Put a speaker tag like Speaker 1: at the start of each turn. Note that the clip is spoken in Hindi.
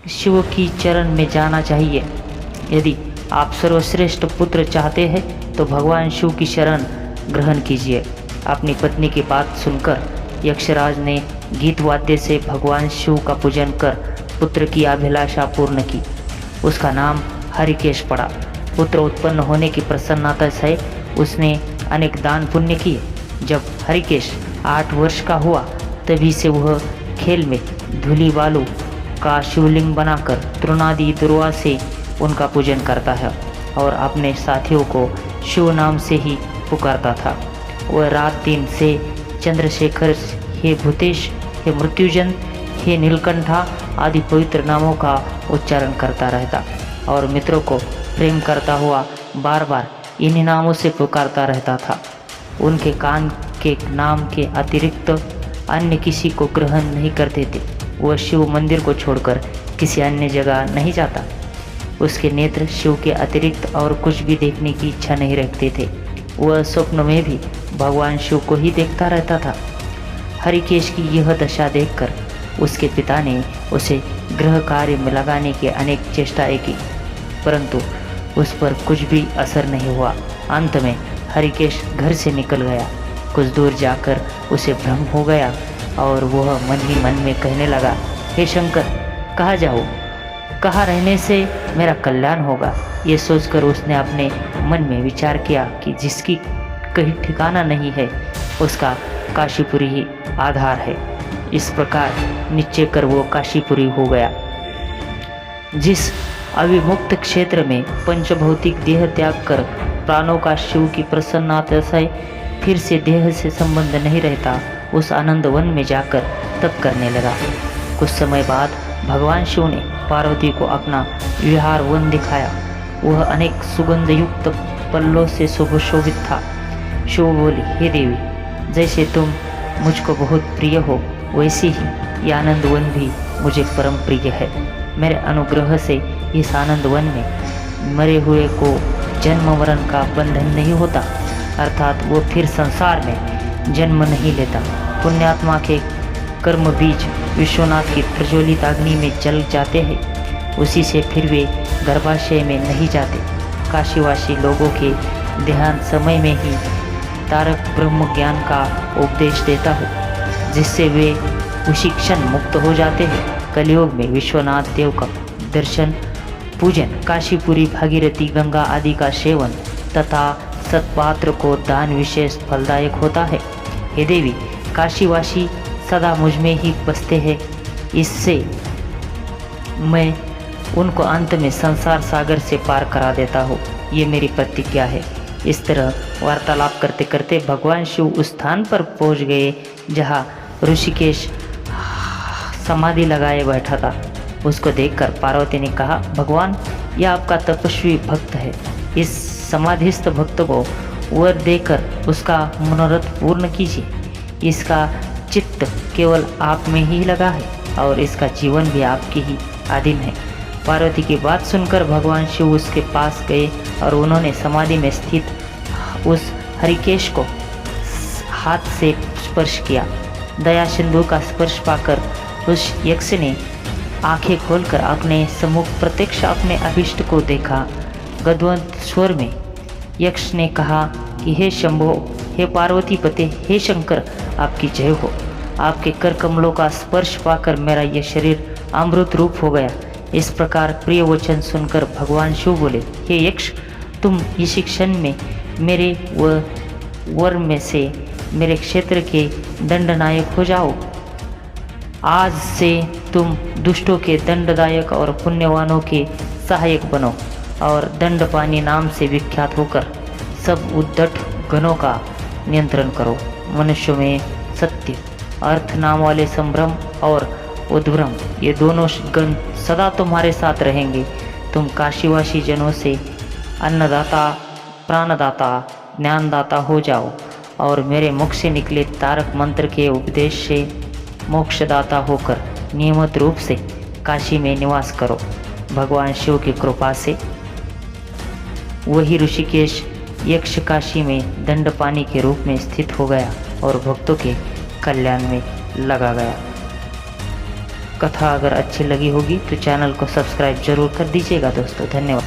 Speaker 1: शिव की चरण में जाना चाहिए। यदि आप सर्वश्रेष्ठ पुत्र चाहते हैं तो भगवान शिव की शरण ग्रहण कीजिए। अपनी पत्नी की बात सुनकर यक्षराज ने गीत वाद्य से भगवान शिव का पूजन कर पुत्र की अभिलाषा पूर्ण की। उसका नाम हरिकेश पड़ा। पुत्र उत्पन्न होने की प्रसन्नता से उसने अनेक दान पुण्य किए। जब हरिकेश 8 वर्ष का हुआ तभी से वह खेल में धूलि बालू का शिवलिंग बनाकर तृणादि दुर्वा से उनका पूजन करता है और अपने साथियों को शिव नाम से ही पुकारता था। वह रात दिन से चंद्रशेखर, हे भूतेश, हे मृत्युजन, हे नीलकंठा आदि पवित्र नामों का उच्चारण करता रहता और मित्रों को प्रेम करता हुआ बार बार इन्हीं नामों से पुकारता रहता था। उनके कान के नाम के अतिरिक्त अन्य किसी को ग्रहण नहीं करते थे। वह शिव मंदिर को छोड़कर किसी अन्य जगह नहीं जाता। उसके नेत्र शिव के अतिरिक्त और कुछ भी देखने की इच्छा नहीं रखते थे। वह स्वप्न में भी भगवान शिव को ही देखता रहता था। हरिकेश की यह दशा देखकर उसके पिता ने उसे गृह कार्य में लगाने की अनेक चेष्टाएं की, परंतु उस पर कुछ भी असर नहीं हुआ। अंत में हरिकेश घर से निकल गया। कुछ दूर जाकर उसे भ्रम हो गया और वह मन ही मन में कहने लगा, हे शंकर, कहाँ जाऊँ, कहाँ रहने से मेरा कल्याण होगा। ये सोचकर उसने अपने मन में विचार किया कि जिसकी कहीं ठिकाना नहीं है उसका काशीपुरी ही आधार है। इस प्रकार निश्चय कर वो काशीपुरी हो गया। जिस अविमुक्त क्षेत्र में पंचभौतिक देह त्याग कर प्राणों का शिव की प्रसन्नता से फिर से देह से संबंध नहीं रहता, उस आनंद वन में जाकर तप करने लगा। कुछ समय बाद भगवान शिव ने पार्वती को अपना विहार वन दिखाया। वह अनेक सुगंध युक्त पल्लों से सुशोभित था। शिव बोली, हे देवी, जैसे तुम मुझको बहुत प्रिय हो वैसे ही ये आनंद वन भी मुझे परम प्रिय है। मेरे अनुग्रह से इस आनंद वन में मरे हुए को जन्म मरण का बंधन नहीं होता, अर्थात वो फिर संसार में जन्म नहीं लेता। पुण्यात्मा के कर्म बीज विश्वनाथ की प्रज्वलित अग्नि में जल जाते हैं, उसी से फिर वे गर्भाशय में नहीं जाते। काशीवासी लोगों के देहांत समय में ही तारक ब्रह्म ज्ञान का उपदेश देता हूँ, जिससे वे उसी क्षण मुक्त हो जाते हैं। कलयुग में विश्वनाथ देव का दर्शन, पूजन, काशीपुरी, भागीरथी, गंगा आदि का सेवन तथा सत्पात्र को दान विशेष फलदायक होता है। हे देवी, काशीवासी सदा मुझ में ही बसते हैं, इससे मैं उनको अंत में संसार सागर से पार करा देता हूँ। ये मेरी प्रतिज्ञा है। इस तरह वार्तालाप करते करते भगवान शिव उस स्थान पर पहुँच गए जहाँ ऋषिकेश समाधि लगाए बैठा था। उसको देखकर पार्वती ने कहा, भगवान, यह आपका तपस्वी भक्त है। इस समाधिस्थ भक्त को वर देकर उसका मनोरथ पूर्ण कीजिए। इसका चित्त केवल आप में ही लगा है और इसका जीवन भी आपके ही अधीन है। पार्वती की बात सुनकर भगवान शिव उसके पास गए और उन्होंने समाधि में स्थित उस हरिकेश को हाथ से स्पर्श किया। दया सिंधु का स्पर्श पाकर उस यक्ष ने आंखें खोलकर अपने सम्मुख प्रत्यक्ष अपने अभिष्ट को देखा। गद्गद स्वर में यक्ष ने कहा कि हे शंभो, हे पार्वती पते, हे शंकर, आपकी जय हो। आपके कर कमलों का स्पर्श पाकर मेरा यह शरीर अमृत रूप हो गया। इस प्रकार प्रिय वचन सुनकर भगवान शिव बोले, हे यक्ष, तुम इसी क्षण में मेरे वर में से मेरे क्षेत्र के दंडनायक हो जाओ। आज से तुम दुष्टों के दंडदायक और पुण्यवानों के सहायक बनो और दंडपानी नाम से विख्यात होकर सब उद्धट गणों का नियंत्रण करो। मनुष्य में सत्य, अर्थ नाम वाले संभ्रम और उद्भ्रम, ये दोनों गण सदा तुम्हारे साथ रहेंगे। तुम काशीवासी जनों से अन्नदाता, प्राणदाता, ज्ञानदाता हो जाओ और मेरे मुख से निकले तारक मंत्र के उपदेश से मोक्षदाता होकर नियमित रूप से काशी में निवास करो। भगवान शिव की कृपा से वही ऋषिकेश यक्ष काशी में दंडपानी के रूप में स्थित हो गया और भक्तों के कल्याण में लगा गया। कथा अगर अच्छी लगी होगी तो चैनल को सब्सक्राइब जरूर कर दीजिएगा दोस्तों। धन्यवाद।